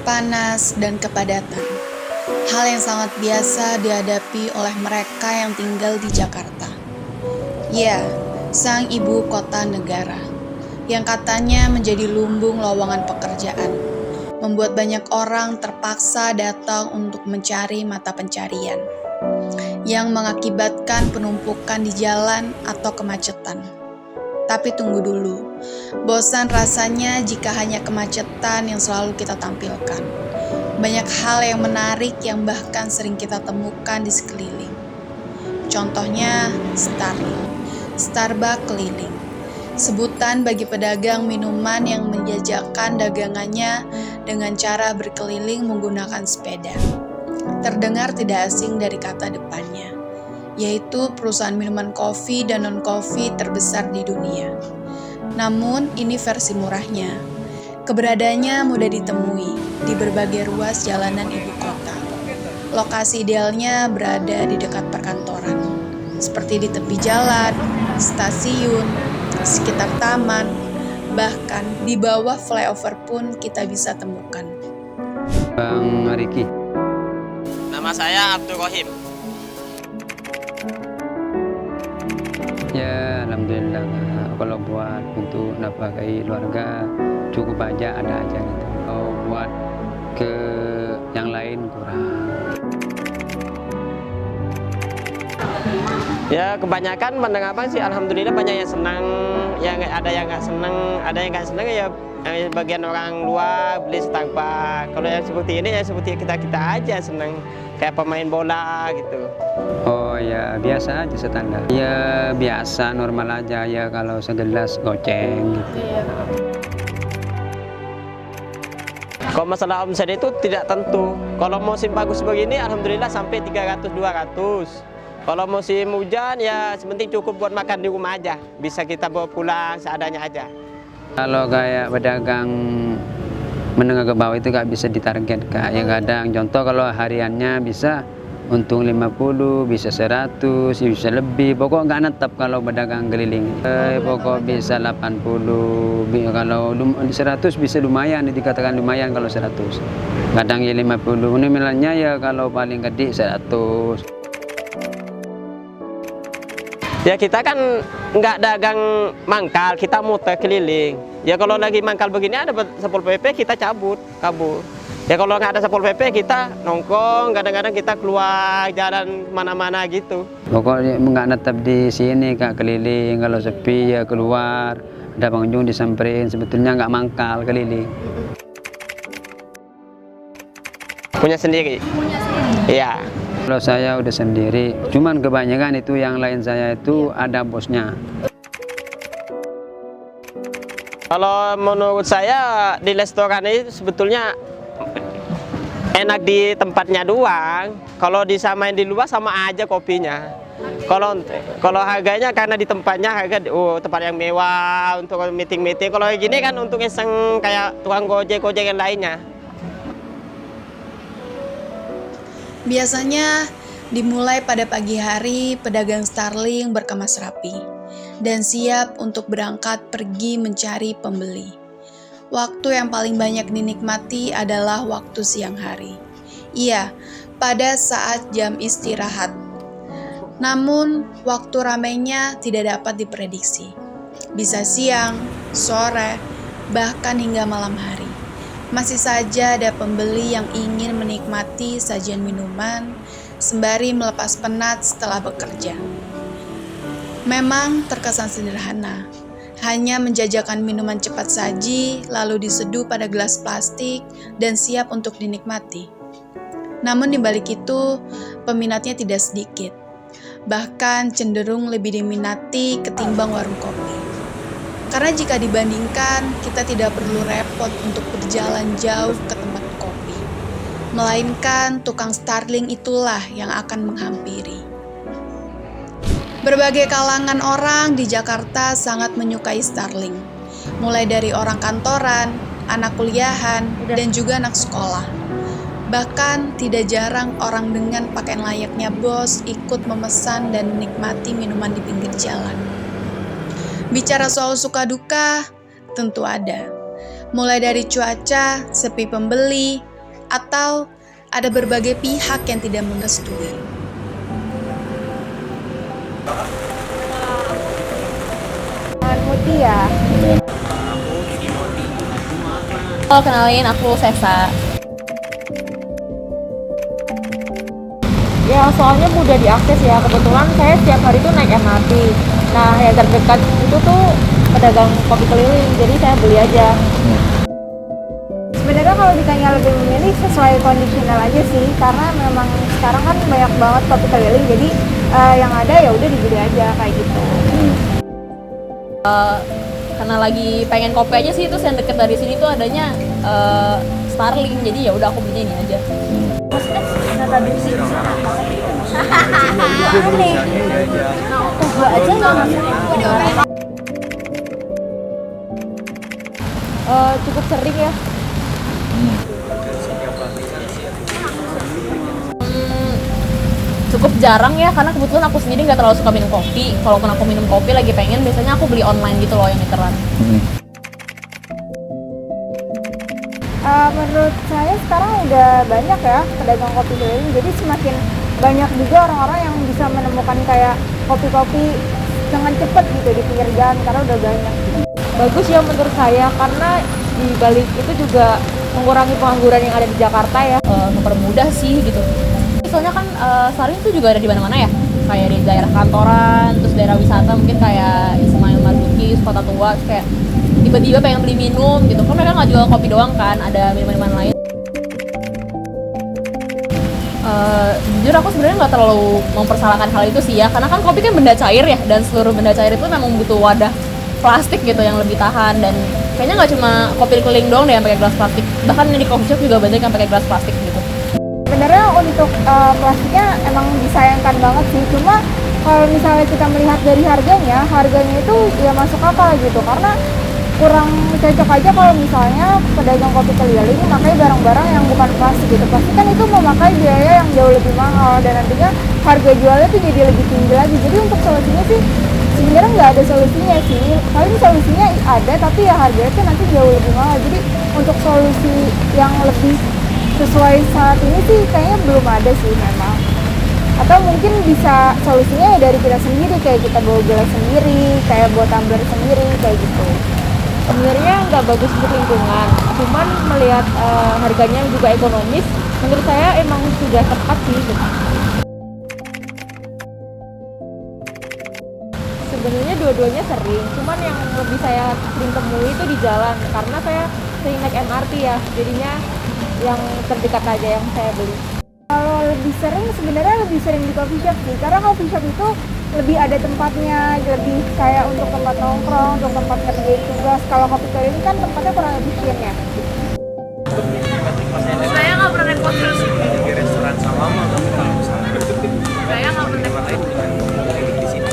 panas, dan kepadatan. Hal yang sangat biasa dihadapi oleh mereka yang tinggal di Jakarta. Ya, sang ibu kota negara, yang katanya menjadi lumbung lowongan pekerjaan, membuat banyak orang terpaksa datang untuk mencari mata pencarian, yang mengakibatkan penumpukan di jalan atau kemacetan. Tapi tunggu dulu, bosan rasanya jika hanya kemacetan yang selalu kita tampilkan. Banyak hal yang menarik yang bahkan sering kita temukan di sekeliling. Contohnya Starbucks keliling. Sebutan bagi pedagang minuman yang menjajakan dagangannya dengan cara berkeliling menggunakan sepeda. Terdengar tidak asing dari kata depannya, yaitu perusahaan minuman kopi dan non-kopi terbesar di dunia. Namun, ini versi murahnya. Keberadaannya mudah ditemui di berbagai ruas jalanan ibu kota. Lokasi idealnya berada di dekat perkantoran, seperti di tepi jalan, stasiun, sekitar taman, bahkan di bawah flyover pun kita bisa temukan. Bang Riki. Nama saya Abdul Rohim. Ya, alhamdulillah kalau buat untuk nafkahi keluarga cukup aja, ada aja gitu. Kalau buat ke yang lain kurang. Ya kebanyakan pandang abang sih alhamdulillah banyak yang senang, yang ada yang nggak senang, ada yang nggak senang ya bagian orang luar beli Starbucks. Kalau yang seperti ini ya seperti kita aja senang kayak pemain bola gitu. Oh ya biasa aja standar. Ya biasa normal aja ya kalau segelas goceng gitu. Kalau masalah omset itu tidak tentu. Kalau musim bagus begini alhamdulillah sampai 300-200. Kalau musim hujan ya sepenting cukup buat makan di rumah aja. Bisa kita bawa pulang seadanya aja. Kalau kayak pedagang menengah ke bawah itu nggak bisa ditarget Kak. Ya kadang contoh kalau hariannya bisa untung 50, bisa 100, bisa lebih. Pokok nggak netap kalau pedagang keliling. Pokok bisa 80, kalau 100 bisa lumayan, dikatakan lumayan kalau 100. Kadang ya 50, minimalnya ya kalau paling gede 100. Ya kita kan nggak dagang mangkal, kita muter keliling. Ya kalau lagi mangkal begini ada Satpol PP kita kabur. Ya kalau nggak ada Satpol PP kita nongkrong, kadang-kadang kita keluar jalan mana-mana gitu. Pokoknya nggak netap di sini Kak, keliling. Kalau sepi ya keluar, ada pengunjung disamperin, sebetulnya nggak mangkal keliling. Punya sendiri? Iya. Kalau saya udah sendiri, cuman kebanyakan itu yang lain saya itu ada bosnya. Kalau menurut saya di restoran itu sebetulnya enak di tempatnya doang. Kalau disamain di luar sama aja kopinya. Kalau harganya karena di tempatnya harga tempat yang mewah untuk meeting-meeting. Kalau gini kan untuk iseng kayak tukang gojek yang lainnya. Biasanya dimulai pada pagi hari, pedagang Starling berkemas rapi dan siap untuk berangkat pergi mencari pembeli. Waktu yang paling banyak dinikmati adalah waktu siang hari. Iya, pada saat jam istirahat. Namun, waktu ramainya tidak dapat diprediksi. Bisa siang, sore, bahkan hingga malam hari. Masih saja ada pembeli yang ingin menikmati sajian minuman sembari melepas penat setelah bekerja. Memang terkesan sederhana, hanya menjajakan minuman cepat saji lalu diseduh pada gelas plastik dan siap untuk dinikmati. Namun di balik itu, peminatnya tidak sedikit, bahkan cenderung lebih diminati ketimbang warung kopi. Karena jika dibandingkan, kita tidak perlu repot untuk berjalan jauh ke tempat kopi. Melainkan tukang Starling itulah yang akan menghampiri. Berbagai kalangan orang di Jakarta sangat menyukai Starling. Mulai dari orang kantoran, anak kuliahan, dan juga anak sekolah. Bahkan tidak jarang orang dengan pakaian layaknya bos ikut memesan dan menikmati minuman di pinggir jalan. Bicara soal suka duka, tentu ada. Mulai dari cuaca, sepi pembeli, atau ada berbagai pihak yang tidak merestui. Mutia. Kenalin, aku Sesa. Ya, soalnya mudah diakses ya. Kebetulan saya setiap hari tuh naik MRT. Nah, yang terdekat itu tuh pedagang kopi keliling, jadi saya beli aja. Sebenarnya kalau ditanya lebih memilih sesuai kondisional aja sih, karena memang sekarang kan banyak banget kopi keliling, jadi yang ada ya udah dibeli aja kayak gitu. Karena lagi pengen kopi aja sih, terus yang deket dari sini tuh adanya Starling, jadi ya udah aku belinya ini aja. Cukup sering ya. Cukup jarang ya, karena kebetulan aku sendiri nggak terlalu suka minum kopi. Kalaupun aku minum kopi lagi pengen, biasanya aku beli online gitu loh yang literan. Menurut saya sekarang udah banyak ya pedagang kopi keliling, jadi semakin banyak juga orang-orang yang bisa menemukan kayak kopi-kopi dengan cepat gitu di pinggir jalan, karena udah banyak. Bagus ya menurut saya, karena di balik itu juga mengurangi pengangguran yang ada di Jakarta ya. Mempermudah sih gitu. Soalnya kan Starling itu juga ada di mana-mana ya, kayak di daerah kantoran, terus daerah wisata mungkin kayak Ismail Marzuki, Kota Tua, kayak tiba-tiba pengen beli minum gitu, kan mereka nggak jual kopi doang kan, ada minuman-minuman lain. Jujur aku sebenarnya nggak terlalu mempersalahkan hal itu sih ya, karena kan kopi kan benda cair ya, dan seluruh benda cair itu memang butuh wadah plastik gitu yang lebih tahan, dan kayaknya nggak cuma kopi keliling doang deh yang pakai gelas plastik, bahkan di coffee shop juga banyak yang pakai gelas plastik gitu. Sebenarnya untuk plastiknya emang disayangkan banget sih, cuma kalau misalnya kita melihat dari harganya itu ya masuk akal gitu, karena kurang cocok aja kalau misalnya pedagang kopi keliling memakai barang-barang yang bukan plastik gitu. Plastik kan itu memakai biaya yang jauh lebih mahal, dan nantinya harga jualnya tuh jadi lebih tinggi lagi. Jadi untuk solusinya sih sebenarnya nggak ada solusinya sih, paling solusinya ada tapi ya harganya tuh nanti jauh lebih mahal. Jadi untuk solusi yang lebih sesuai saat ini sih kayaknya belum ada sih memang. Atau mungkin bisa solusinya ya dari kita sendiri, kayak kita bawa gelas sendiri, kayak bawa tumbler sendiri, kayak gitu. Sebenarnya nggak bagus untuk lingkungan, cuman melihat harganya juga ekonomis, menurut saya emang sudah tepat sih gitu. Sebenarnya dua-duanya sering, cuman yang lebih saya sering temui itu di jalan, karena saya sering naik MRT ya, jadinya yang terdekat aja yang saya beli. Kalau sebenarnya lebih sering di coffee shop sih, karena coffee shop itu lebih ada tempatnya, lebih kayak untuk tempat nongkrong, untuk tempat ngerjain tugas. Kalau kopi keliling kan tempatnya kurang efisien ya. Saya nggak pernah naik kopi di restoran sama mama. Saya nggak pernah naik di sini.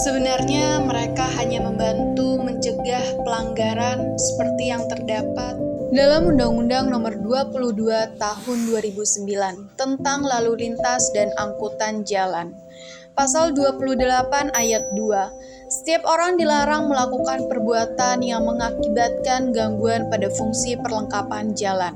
Sebenarnya mereka hanya membantu mencegah pelanggaran seperti yang terdapat dalam Undang-Undang Nomor 22 Tahun 2009 tentang Lalu Lintas dan Angkutan Jalan. Pasal 28 ayat 2, setiap orang dilarang melakukan perbuatan yang mengakibatkan gangguan pada fungsi perlengkapan jalan.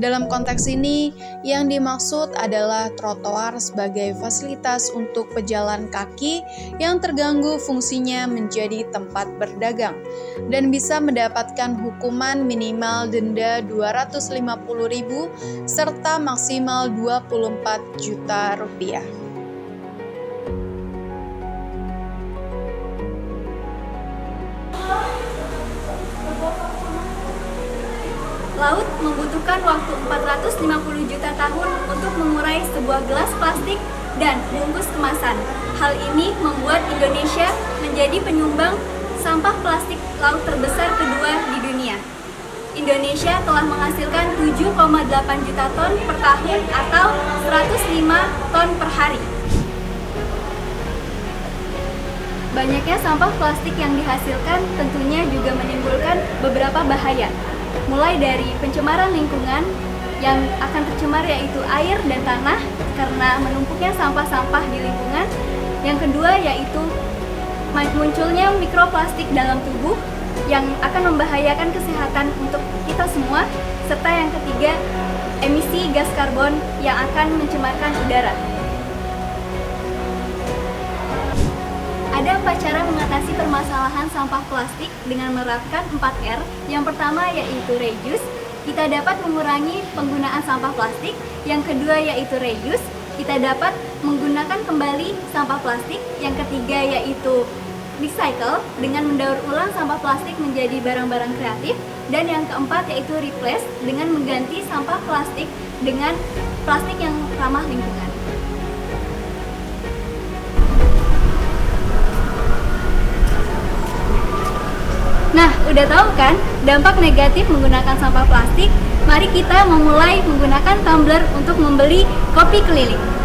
Dalam konteks ini, yang dimaksud adalah trotoar sebagai fasilitas untuk pejalan kaki yang terganggu fungsinya menjadi tempat berdagang dan bisa mendapatkan hukuman minimal denda Rp250.000 serta maksimal Rp24 juta. Laut membutuhkan waktu 450 juta tahun untuk mengurai sebuah gelas plastik dan bungkus kemasan. Hal ini membuat Indonesia menjadi penyumbang sampah plastik laut terbesar kedua di dunia. Indonesia telah menghasilkan 7,8 juta ton per tahun atau 105 ton per hari. Banyaknya sampah plastik yang dihasilkan tentunya juga menimbulkan beberapa bahaya. Mulai dari pencemaran lingkungan yang akan tercemar yaitu air dan tanah karena menumpuknya sampah-sampah di lingkungan. Yang kedua yaitu munculnya mikroplastik dalam tubuh yang akan membahayakan kesehatan untuk kita semua, serta yang ketiga, emisi gas karbon yang akan mencemarkan udara. Ada 4 cara mengatasi permasalahan sampah plastik dengan menerapkan 4R. Yang pertama yaitu reduce, kita dapat mengurangi penggunaan sampah plastik. Yang kedua yaitu reuse, kita dapat menggunakan kembali sampah plastik. Yang ketiga yaitu recycle, dengan mendaur ulang sampah plastik menjadi barang-barang kreatif. Dan yang keempat yaitu replace, dengan mengganti sampah plastik dengan plastik yang ramah lingkungan. Nah, udah tahu kan dampak negatif menggunakan sampah plastik? Mari kita memulai menggunakan tumbler untuk membeli kopi keliling.